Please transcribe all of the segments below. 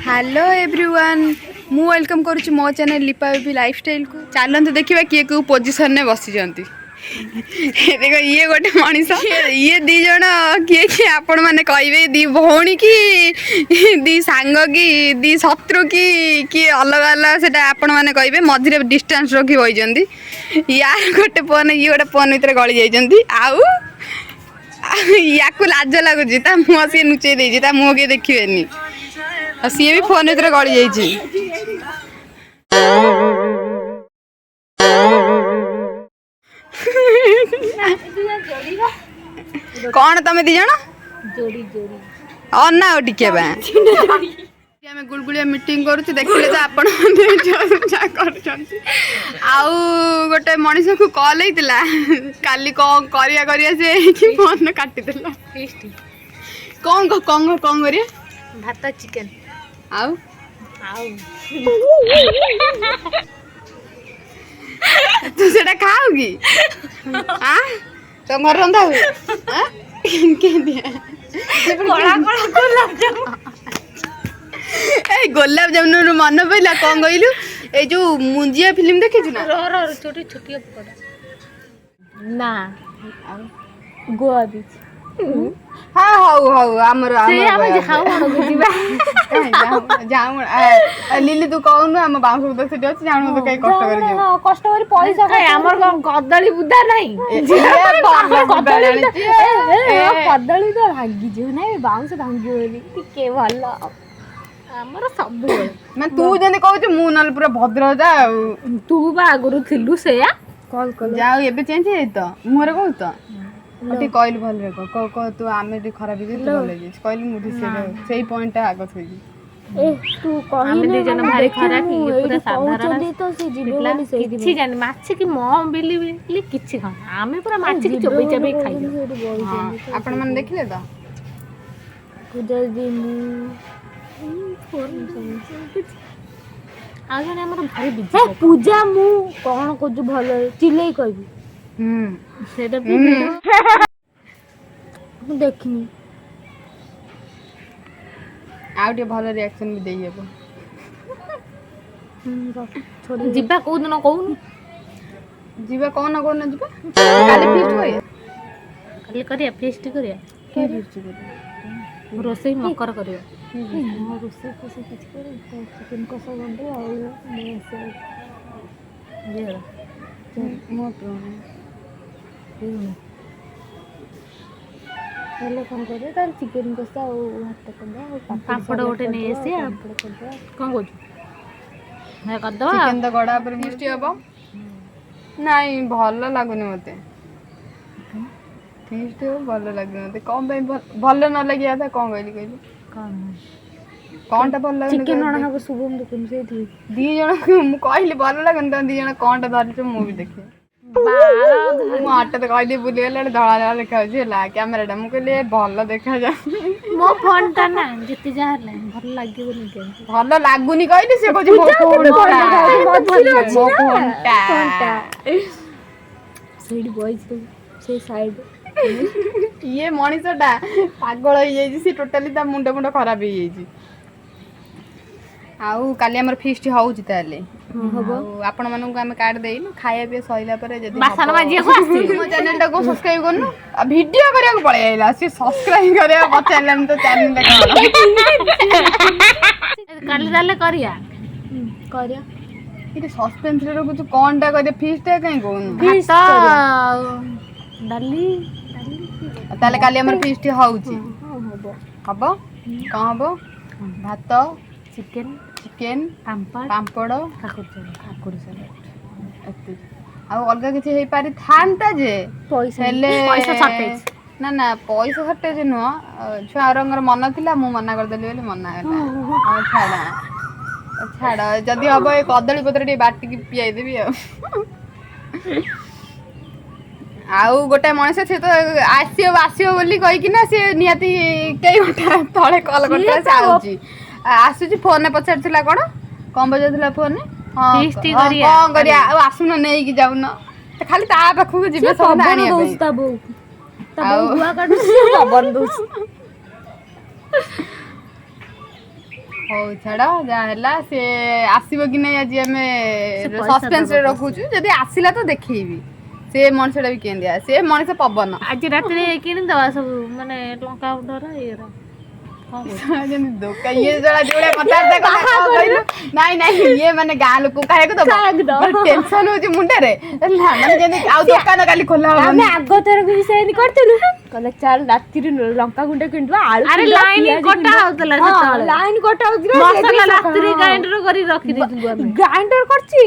hello everyone मु welcome करुच्ची मो channel लिपा बेबी लाइफस्टाइल को चलते देखा किए कौ पोजिशन में बसी देख ये गोटे मनीष ये दी जन किए कि आपण मैंने कहे दी भौणी कि दी सांग कि दी शत्रु कि अलग अलग से आपण मैंने कहे मझे डिस्टेंस रखी बही यार गोटे फोन ये गोटे फोन भितर गली जाइए आउ या लाज लगुच मुह सी लुचे देती मुह किए देखिए सी भी फोन भितर गली जाइए कौन तुम दी जन अना टिके आम गुलगुलिया मीटिंग करुँ देखिले तो आपण आउ गोटे मनीष को कॉल होता काली कौन करिया से फोन काटिदेला कौन कौन कौन करिया भात चिकेन आउ तू सेटा खाओ कि हां तो घर रंधा हुए हां के दिया ए गोलाप जामुन मन पइला कौन कहलु ए जो मुंजिया फिल्म देखिछु ना छोटी छोटी पकड़ ना गोवा बीच हाँ हाउ हाउ आमर लिली तू कहूनु आम बाउंस बुदा से अछि जानु तो कई कष्ट कर जे कष्ट कर पैसा खाए हमर कदली बुदा नहीं कदली तो भागी जे नहीं बाउंस भांगी होली टिके भलो हमर सब मैं तू जने कहू मु नल पूरा भद्र जा तू बा आगुरु थिलु सेया कॉल कर जाऊ एबे चेंज हे तो मुरे कहू तो अति कहलु भल रे को तू आमे दी खराब जे तू बोले जे कहलु मुठी सेही पॉइंट आगो थई ए तू कहि हम दे जन भारी खराब कि पूरा साधारण तो से जीवे वाली सेही किछि जान माछ कि म बिली बिली किछि खा आमे पूरा माछ कि चबई चबई खाइ हां आपण मन देखले तो पूजा दिन आ जने हमर भारी बिजी पूजा मु कोन कोजु भलो चिल्लै कहबी सेटा भी मु देखनी आउटे भलो रिएक्शन भी देई हेबो छोड़ी जिबा को दिन कहू जीवा कोन जीवा काली फीस्ट करिया फेस्ट करिया के फीस्ट करिया रोसई मकर करिया रोसई कोसे किछ करे चिकन कोसा बंदे आ मैं से ये मोटो हेलो कौन करे तार चिकन कोसा और भात कर पापड़ गोटे नहीं ऐसे कौन कोच मैं कर दो चिकन तो गड़ा पर मिष्टी हबो नहीं भलो लागुनी मते टेस्ट भलो लागुनी मते कौन पे भलो न लगिया था कौन कहली कौनटा भल लागुनी चिकन न हबो शुभम दुकान से दी जण मु कहली भलो लागुनी त दी जण कौनटा धरि मु भी देखे मु आटे तो कहली बुली गले धड़ा धड़ा देखा होला कैमराटा मु कहली भल देखा जा मो फोनटा ना जति जा हले भल लागे बोली के भल लागुनी कहली से कहजी मो फोनटा साइड बॉयज से साइड ये मनीषटा पागल हो जाई सी टोटली ता मुंड मुंड खराब हो जाई आउ काली हमर फीस्ट होउची ताले हबो आपण मानन को हम कार्ड देइनु खाया पे सइला परे जदी बासन माजी को आसी मो चैनल टा को सब्सक्राइब करनु आ वीडियो करिया को पळे आइला सी सब्सक्राइब करिया पचाइलम तो चैनल टा काली दाले करिया इते सस्पेंस रे कुछ कोनटा करे फीस्ट काई कोन भात डाली ताले काली हमर फीस्ट होउची हबो हबो का हबो भात चिकेन पांपड़ काकुड़ी सलाड आ अलगा किछि हे पारी थानता जे पैसा शॉर्टेज ना ना पैसा शॉर्टेज नुह छुआ रंगर मन थिला मु मना कर देली बोली मना गला छाड़ा जदी हबो ए कदली पत्र टी बाटी की पियाई देबी आउ गोटे मनीष से तो आसियो बोली कहि कि ना से नियाती कई घंटा तळे कॉल करता से आउची आसुची फोन ने पछारथिला कोन कम बजैथिला फोन ने फीस्ट करिया कौन करिया आसुन नहीं कि जाउन खाली ता पाखु जिबे सब आनिया पे तब गुआ काटू पवन दोस ହଉ ଛାଡ ଯାହା ହେଲା ସେ ଆସିବ କି ନାଇଁ ଆଜି ଆମେ ସେ ପଇସା ସସ୍ପେନ୍ସ ରେ ଦବ ରଖୁଛୁ ଯଦି ଆସିଲା ତ ଦେଖେଇବି ସେ ମଣିଷଟା ବି କେମିତିଆ ସେ ମଣିଷ ପବନ ଆଜି ରାତିରେ କିଣିଦବା ସବୁ ମାନେ ଲଙ୍କା ଗୁଣ୍ଡର ଇଏର ଯେମିତି ଦୋକା ଇଏ ଜଳା ଯୋଉଟା କଥାବାର୍ତ୍ତା କଲା କଣ କହିଲୁ ନାଇଁ ନାଇଁ ଇଏ ମାନେ ଗାଁ ଲୋକ ଖାଇବାକୁ ଦବ ଟେନସନ ହଉଛି ମୁଣ୍ଡରେ ହେଲା ମାନେ ଯେମିତି ଆଉ ଦୋକାନ କାଲି ଖୋଲା ହବନି ଆମେ ଆଗ ଥରକୁ ବି ସେମିତି କରିଥିଲୁ କହିଲେ ଚାଲ ରାତିରେ ଲଙ୍କା ଗୁଣ୍ଡ କିଣିବା ଆଳୁ ଆରେ ଲାଇନ କଟା ହଉଥିଲା ସେତେବେଳେ ଲାଇନ କଟା ହଉଥିଲା ମସଲା ରାତିରେ ଗ୍ରାଇଣ୍ଡର କରି ରଖି ଦେଇଥିଲୁ ଆମେ ଗ୍ରାଇଣ୍ଡର କରିଛି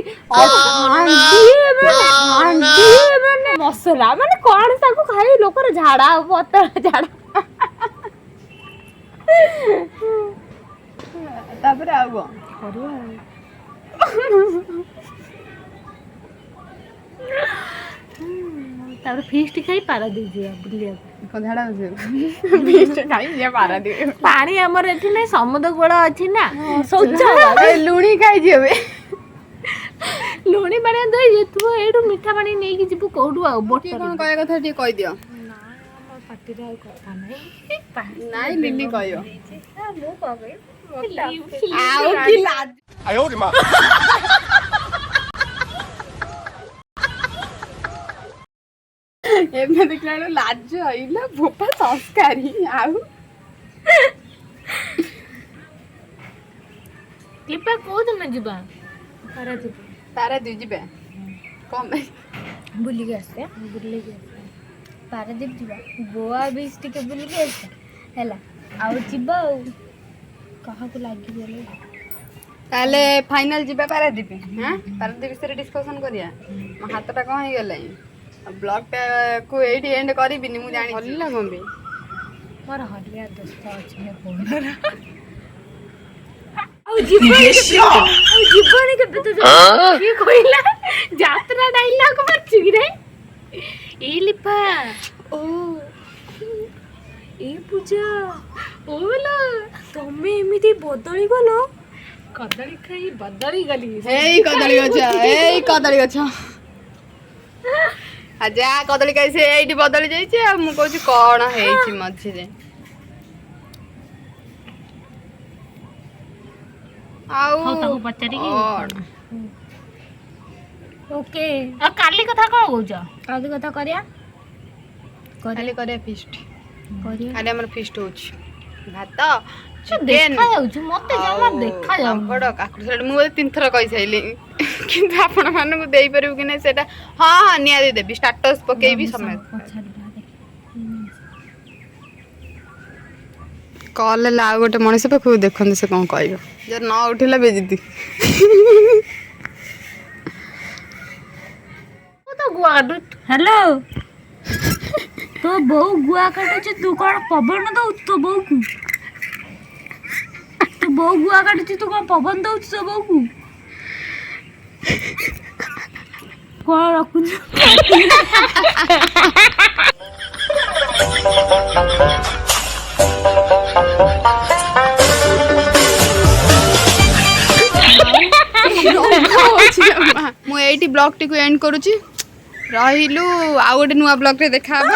ମାନେ ମସଲା ମାନେ କଣ ତାକୁ ଖାଇ ଲୋକର ଝାଡା ହବ ପତଳା ଝାଡା ତାପରେ ଆଉ କଣ କରିବା ତାପରେ ଫିଷ୍ଟ ଖାଇ ପାରା ଦେଇଯିବା ବୁଲିବାକୁ ଝାଡା ହଉଛି ଖାଇ ଯିଏ ପାରା ଦିଏ ପାଣି ଆମର ଏଠି ନାଇଁ ସମୁଦ୍ର କୂଳ ଅଛି ନା ଶୌଚ ଲୁଣି ଖାଇଛି ଏବେ ଲୁଣି ପାଣି ଦେଇ ତୁ ଏଇଠୁ ମିଠା ପାଣି ନେଇକି ଯିବୁ କୋଉଠୁ ଆଉ କିଏ କଣ କହିବା କଥା ଟିକେ କହିଦିଅ ପାଟିରେ ଆଉ କଥା ନାହିଁ ନାଇଁ ଲିଲି କହିବ ମୁଁ କଣ ଆଉ କି ଲାଜ ଏବେ ଦେଖିଲା ବେଳକୁ ଲାଜ ଇଲା ଭୋପା ସଂସ୍କାରୀ ଆଉ ଲିପା କୋଉଦିନ ଯିବା ପାରାଦୀପ ଯିବେ କଣ ପାଇଁ ବୁଲିକି ଆସିବା ପାରାଦୀପ ଯିବା ଗୋଆ ବିଚ୍ ଟିକେ ବୁଲିକି ଆସିବା ହେଲା ଆଉ ଯିବା ଆଉ କାହାକୁ ଲାଗିଗଲେ ତାହେଲେ ଫାଇନାଲ ଯିବା ପାରାଦୀପ ପାରାଦୀପ ବିଷୟରେ ଡିସ୍କସନ କରିବା ମୋ ହାତଟା କଣ ହେଇଗଲାଣି ବ୍ଲଗଟା କୁ ଏଇଠି ଏଣ୍ଡ କରିବିନି ମୁଁ ଜାଣି ଭଲ କଣ ପାଇଁ ମୋର ହଲିଆ ଦୋସ୍ତ ଅଛି ମୋ ଫୋନର ଆଉ ଜୀବନି କେବେ ତ କିଏ କହିଲା ଯାତ୍ରା ଡାଇଲଗ ମାରୁଛୁ କି ରେ ଏ ଲିପା ଓ ଏ ପୂଜା ଓଲା ତମେ ଏମିତି ବଦଳି ଗଲ କଦଳୀ ଖାଇ ବଦଳି ଗଲି ଏଇ କଦଳୀ ଗଛ ଆଉ ଯା କଦଳୀ ଖାଇ ସେ ଏଇଠି ବଦଳି ଯାଇଛି ଆଉ ମୁଁ କହୁଛି କଣ ହେଇଛି ମଝିରେ ଆଉ ତାକୁ ପଚାରିକି ଓକେ ଆଉ କାଲି କଥା କଣ କହୁଛ କାଲି କଥା କରିବା କାଲି କରିବା ଫିଷ୍ଟ କାଲି ଆମର ଫିଷ୍ଟ ହଉଛି ଭାତ ଦେଖା ଯାଉଛି ମତେ ଜମା ଦେଖା ଯାଉନି ପାମ୍ପଡ଼ କାକୁଡି ସାଲାଡ ମୁଁ ବୋଧେ 3 ଥର କହିସାରିଲିଣି କିନ୍ତୁ ଆପଣ ମାନଙ୍କୁ ଦେଇପାରିବୁ କି ନାହିଁ ସେଟା ହଁ ହଁ ନିହାତି ଦେବି ଷ୍ଟାଟସ୍ ପକେଇବି ସମୟ କଲ୍ ହେଲା ଆଉ ଗୋଟେ ମଣିଷ ପାଖକୁ ଦେଖନ୍ତୁ ସେ କଣ କହିବ ଯଦି ନ ଉଠିଲା ବେଜିତି ହ୍ୟାଲୋ ତୋ ବୋଉ ଗୁଆ କାଟୁଛି ତୁ କଣ ପବନ ଦଉଛୁ ତୋ ବୋଉକୁ ତୋ ବୋଉ ଗୁଆ କାଟୁଛି ତୁ କଣ ପବନ ଦଉଛୁ ତୋ ବୋଉକୁ କଣ ରଖୁଛୁ ମୁଁ ଏଇଠି ବ୍ଲଗଟିକୁ ଏଣ୍ଡ କରୁଛି ରହିଲୁ ଆଉ ଗୋଟେ ନୂଆ ବ୍ଲଗରେ ଦେଖା ହବ